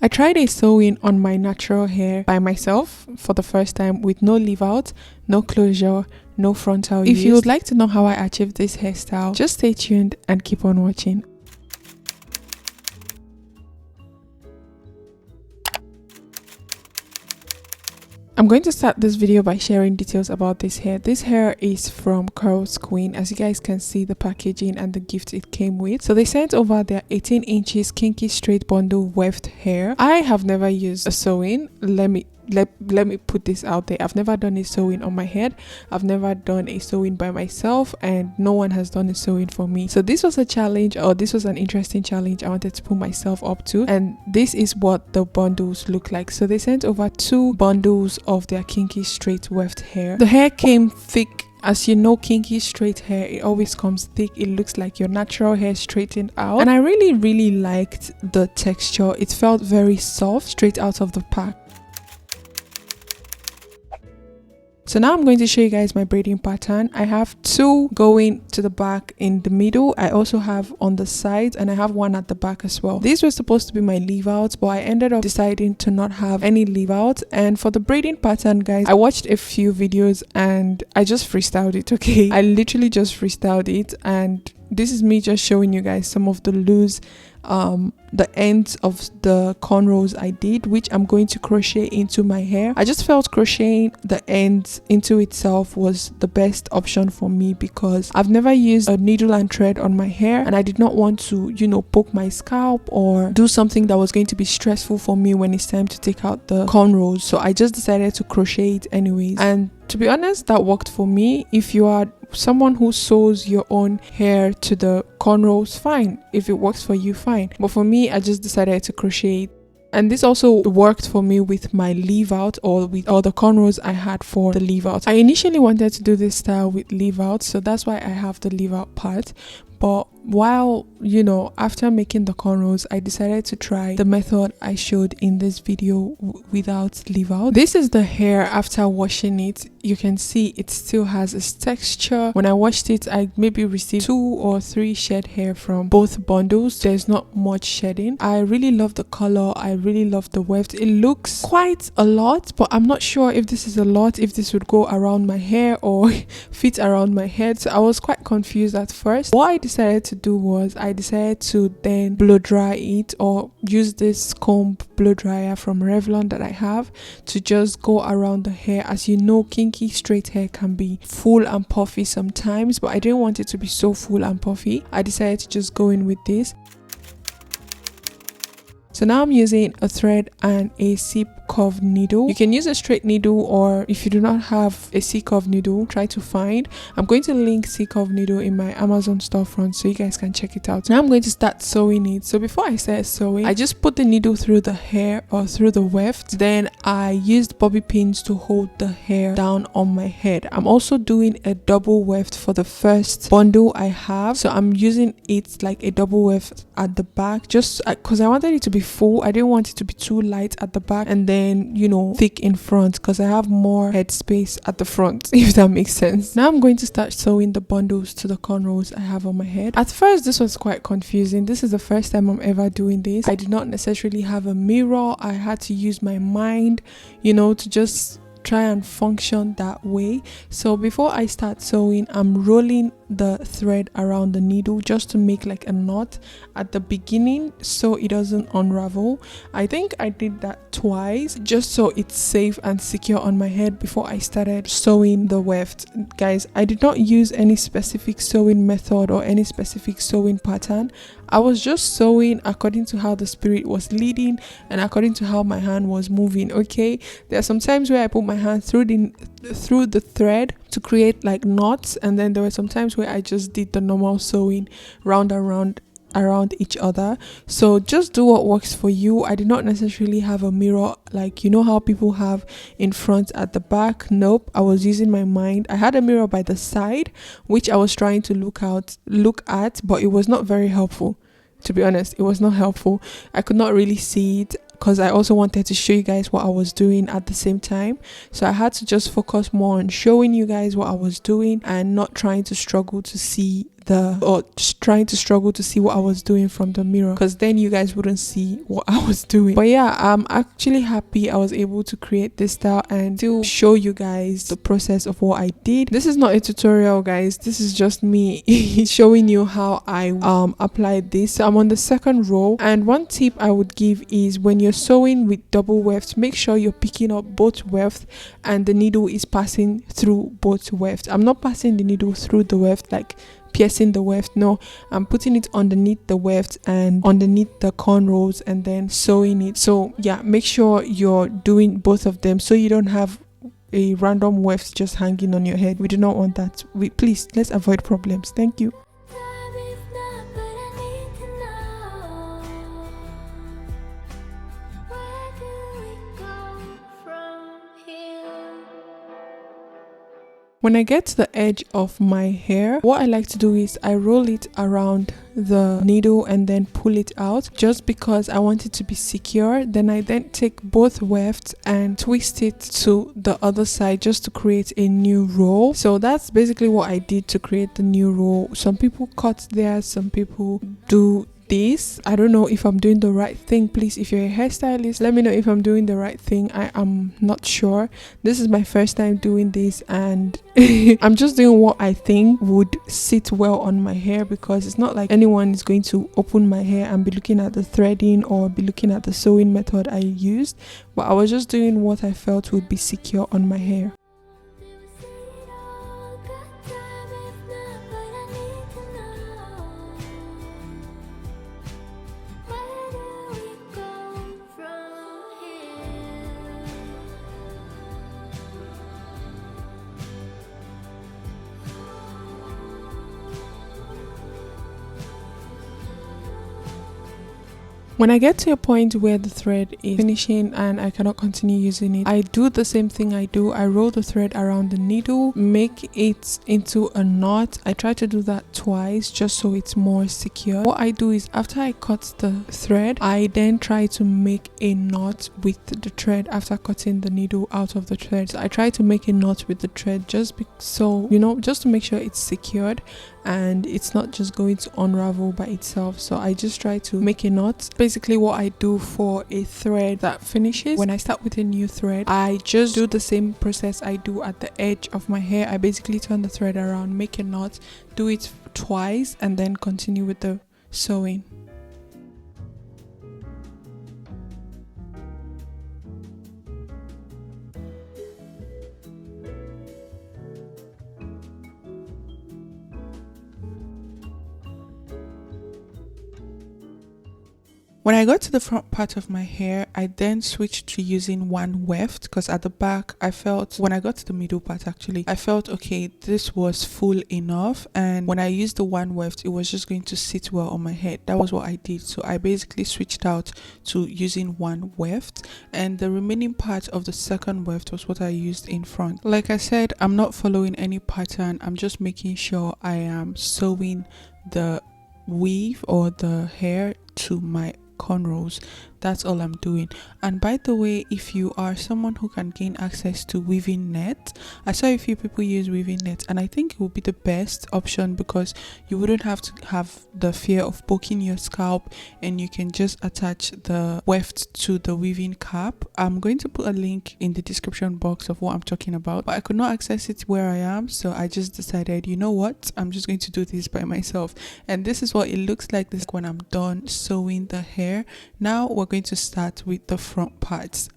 I tried a sewing on my natural hair by myself for the first time with no leave out, no closure, no frontal use. If you would like to know how I achieved this hairstyle, just stay tuned and keep on watching. I'm going to start this video by sharing details about this hair. This hair is from Curlsqueen. As you guys can see, the packaging and the gift it came with. So they sent over their 18 inches kinky straight bundle weft hair. I have never used a sewing. Let me put this out there. I've never done a sewing on my head. I've never done a sewing by myself, and no one has done a sewing for me. So this was a challenge, or this was an interesting challenge I wanted to put myself up to, and this is what the bundles look like. So they sent over 2 bundles of their kinky straight weft hair. The hair came thick. As you know, kinky straight hair, it always comes thick. It looks like your natural hair straightened out, and I really liked the texture. It felt very soft straight out of the pack. So now I'm going to show you guys my braiding pattern. I have 2 going to the back in the middle. I also have on the sides, and I have 1 at the back as well. These were supposed to be my leave outs, but I ended up deciding to not have any leave out. And for the braiding pattern, guys, I watched a few videos and I just freestyled it, okay? I literally just freestyled it, and this is me just showing you guys some of the loose the ends of the cornrows I did, which I'm going to crochet into my hair. I just felt crocheting the ends into itself was the best option for me, because I've never used a needle and thread on my hair, and I did not want to, you know, poke my scalp or do something that was going to be stressful for me when it's time to take out the cornrows. So I just decided to crochet it anyways, and to be honest, that worked for me. If you are someone who sews your own hair to the cornrows, fine. If it works for you, fine. But for me, I just decided to crochet it. And this also worked for me with my leave out, or with all the cornrows I had for the leave out. I initially wanted to do this style with leave out, so that's why I have the leave out part. But while, you know, after making the cornrows, I decided to try the method I showed in this video without leave out. This is the hair after washing it. You can see it still has its texture. When I washed it, I maybe received 2 or 3 shed hair from both bundles. There's not much shedding. I really love the color. I really love the weft. It looks quite a lot, but I'm not sure if this is a lot, if this would go around my hair or fit around my head. So I was quite confused at first. What I decided to do was I decided to then blow dry it, or use this comb blow dryer from Revlon that I have to just go around the hair. As you know, kinky straight hair can be full and puffy sometimes, but I didn't want it to be so full and puffy. I decided to just go in with this. So now I'm using a thread and a C-curve needle. You can use a straight needle, or if you do not have a C-curve needle, try to find. I'm going to link C-curve needle in my Amazon storefront so you guys can check it out. Now I'm going to start sewing it. So before I start sewing, I just put the needle through the hair, or through the weft. Then I used bobby pins to hold the hair down on my head. I'm also doing a double weft for the first bundle I have. So I'm using it like a double weft at the back, just because I wanted it to be full. I didn't want it to be too light at the back and then, you know, thick in front, because I have more head space at the front, if that makes sense. Now I'm going to start sewing the bundles to the cornrows I have on my head. At first, this was quite confusing. This is the first time I'm ever doing this. I did not necessarily have a mirror. I had to use my mind, you know, to just try and function that way. So before I start sewing, I'm rolling the thread around the needle just to make like a knot at the beginning so it doesn't unravel. I think I did that twice just so it's safe and secure on my head before I started sewing the weft. Guys, I did not use any specific sewing method or any specific sewing pattern. I was just sewing according to how the spirit was leading and according to how my hand was moving. Okay, there are some times where I put my hand through the thread to create like knots, and then there were some times where I just did the normal sewing round and round around each other. So just do what works for you. I did not necessarily have a mirror like, you know how people have in front at the back. Nope, I was using my mind. I had a mirror by the side which I was trying to look at, but it was not very helpful. To be honest, it was not helpful. I could not really see it because I also wanted to show you guys what I was doing at the same time. So I had to just focus more on showing you guys what I was doing and not trying to struggle to see or just trying to struggle to see what I was doing from the mirror, because then you guys wouldn't see what I was doing. But yeah, I'm actually happy I was able to create this style and to show you guys the process of what I did. This is not a tutorial, guys. This is just me showing you how I applied this. So I'm on the second row, and one tip I would give is when you're sewing with double weft, make sure you're picking up both weft and the needle is passing through both weft. I'm not passing the needle through the weft like piercing the weft. No, I'm putting it underneath the weft and underneath the cornrows and then sewing it. So yeah, make sure you're doing both of them so you don't have a random weft just hanging on your head. We do not want that. Please, let's avoid problems. Thank you. When I get to the edge of my hair, what I like to do is I roll it around the needle and then pull it out, just because I want it to be secure. Then I take both wefts and twist it to the other side just to create a new row. So that's basically what I did to create the new row. Some people cut theirs, some people do this. I don't know if I'm doing the right thing. Please, if you're a hairstylist, let me know if I'm doing the right thing. I am not sure. This is my first time doing this, and I'm just doing what I think would sit well on my hair, because it's not like anyone is going to open my hair and be looking at the threading or be looking at the sewing method I used, but I was just doing what I felt would be secure on my hair. When I get to a point where the thread is finishing and I cannot continue using it, I do the same thing I do. I roll the thread around the needle, make it into a knot. I try to do that twice just so it's more secure. What I do is after I cut the thread, I then try to make a knot with the thread after cutting the needle out of the thread. So I try to make a knot with the thread just so, you know, just to make sure it's secured and it's not just going to unravel by itself. So I just try to make a knot. Basically what I do for a thread that finishes, when I start with a new thread, I just do the same process I do at the edge of my hair. I basically turn the thread around, make a knot, do it twice, and then continue with the sewing. When I got to the front part of my hair, I then switched to using one weft, because at the back I felt, when I got to the middle part actually, I felt okay, this was full enough, and when I used the one weft, it was just going to sit well on my head. That was what I did. So I basically switched out to using one weft, and the remaining part of the second weft was what I used in front. Like I said, I'm not following any pattern. I'm just making sure I am sewing the weave or the hair to my cornrows. That's all I'm doing. And by the way, if you are someone who can gain access to weaving net, I saw a few people use weaving net, and I think it would be the best option because you wouldn't have to have the fear of poking your scalp, and you can just attach the weft to the weaving cap. I'm going to put a link in the description box of what I'm talking about, but I could not access it where I am, so I just decided, you know what, I'm just going to do this by myself. And this is what it looks like this when I'm done sewing the hair. Now we're going to start with the front parts.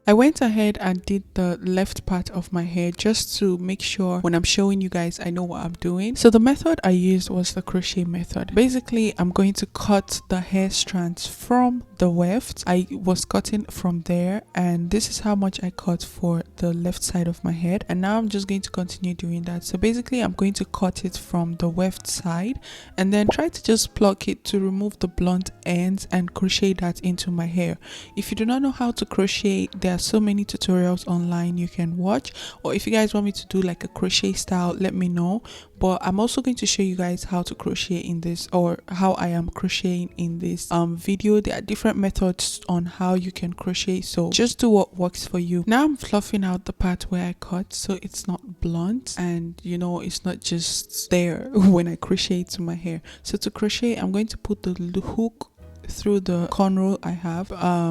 I went ahead and did the left part of my hair just to make sure when I'm showing you guys I know what I'm doing. So the method I used was the crochet method. Basically, I'm going to cut the hair strands from the weft. I was cutting from there, and this is how much I cut for the left side of my head, and now I'm just going to continue doing that. So basically I'm going to cut it from the weft side and then try to just pluck it to remove the blunt ends and crochet that into my hair. If you do not know how to crochet, there there are so many tutorials online you can watch, or if you guys want me to do like a crochet style, let me know. But I'm also going to show you guys how to crochet in this, or how I am crocheting in this video. There are different methods on how you can crochet, so just do what works for you. Now I'm fluffing out the part where I cut so it's not blunt, and you know, it's not just there when I crochet to my hair. So to crochet, I'm going to put the hook through the cornrow I have,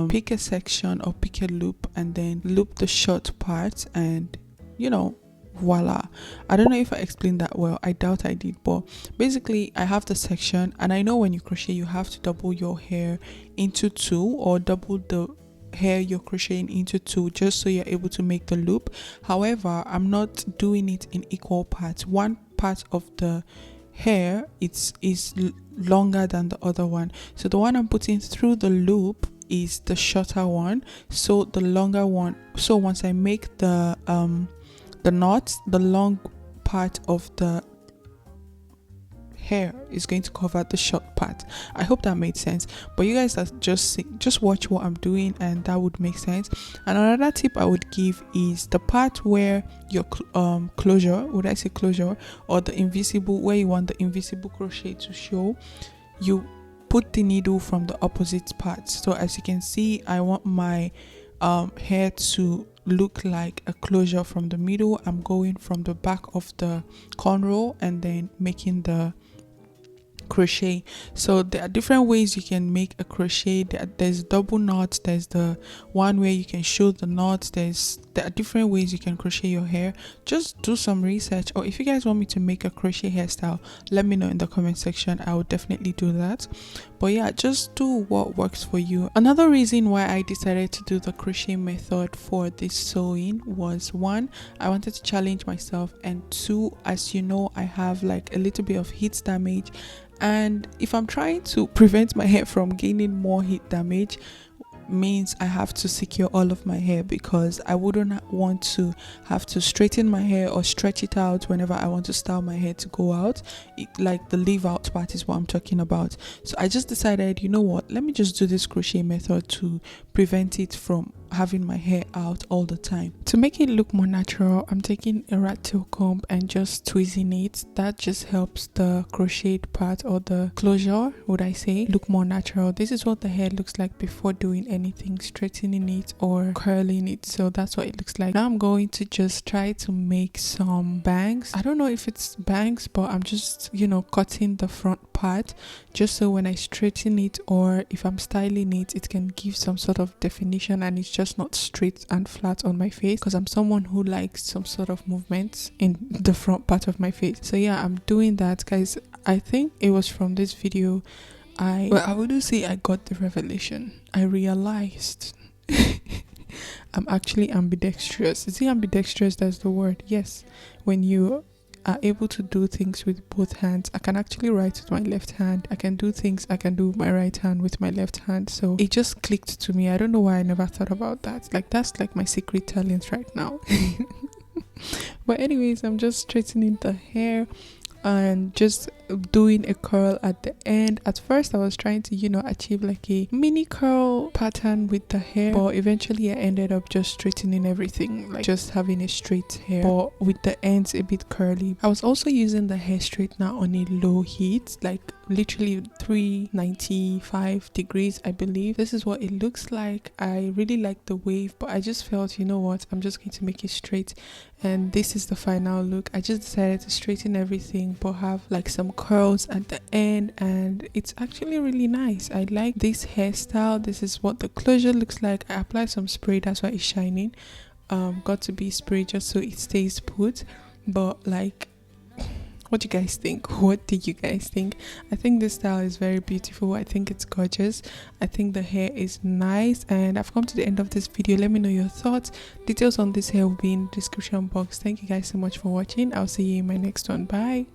pick a section or pick a loop, and then loop the short part, and you know, voila. I don't know if I explained that well, I doubt I did, but basically I have the section, and I know when you crochet you have to double your hair into two, or double the hair you're crocheting into two, just so you're able to make the loop. However, I'm not doing it in equal parts. One part of the hair is longer than the other one, so the one I'm putting through the loop is the shorter one, so the longer one, so once I make the knot, the long part of the hair is going to cover the short part. I hope that made sense, but you guys are just watch what I'm doing, and that would make sense. And another tip I would give is the part where your closure, would I say closure, or the invisible, where you want the invisible crochet to show, you put the needle from the opposite part. So as you can see, I want my hair to look like a closure from the middle. I'm going from the back of the cornrow and then making the crochet. So there are different ways you can make a crochet. There's double knots, there's the one where you can show the knots, there are different ways you can crochet your hair. Just do some research, or if you guys want me to make a crochet hairstyle, let me know in the comment section. I will definitely do that. But yeah, just do what works for you. Another reason why I decided to do the crochet method for this sewing was, one, I wanted to challenge myself, and two, as you know, I have like a little bit of heat damage, and if I'm trying to prevent my hair from gaining more heat damage, means I have to secure all of my hair, because I wouldn't want to have to straighten my hair or stretch it out whenever I want to style my hair to go out. Like the leave out part is what I'm talking about. So I just decided, you know what, let me just do this crochet method to prevent it from having my hair out all the time. To make it look more natural, I'm taking a rat tail comb and just tweezing it. That just helps the crocheted part, or the closure, would I say, look more natural. This is what the hair looks like before doing anything, straightening it or curling it. So that's what it looks like. Now I'm going to just try to make some bangs. I don't know if it's bangs, but I'm just, you know, cutting the front part, just so when I straighten it, or if I'm styling it, it can give some sort of definition, and it's just not straight and flat on my face, because I'm someone who likes some sort of movements in the front part of my face. So yeah, I'm doing that, guys. I think it was from this video I wouldn't say I got the revelation. I realized I'm actually ambidextrous. Is it ambidextrous? That's the word. Yes. When you are able to do things with both hands. I can actually write with my left hand. I can do things I can do with my right hand with my left hand. So it just clicked to me. I don't know why I never thought about that. Like, that's like my secret talent right now. But anyways, I'm just straightening the hair and just doing a curl at the end. At first I was trying to, you know, achieve like a mini curl pattern with the hair, but eventually I ended up just straightening everything, like just having a straight hair, but with the ends a bit curly. I was also using the hair straightener on a low heat, like literally 395 degrees, I believe. This is what it looks like. I really like the wave, but I just felt, you know what, I'm just going to make it straight, and this is the final look. I just decided to straighten everything but have like some curls at the end, and it's actually really nice. I like this hairstyle. This is what the closure looks like. I applied some spray, that's why it's shining. Got to be spray just so it stays put. But like, what do you guys think? What do you guys think? I think this style is very beautiful. I think it's gorgeous. I think the hair is nice, and I've come to the end of this video. Let me know your thoughts. Details on this hair will be in the description box. Thank you guys so much for watching. I'll see you in my next one. Bye.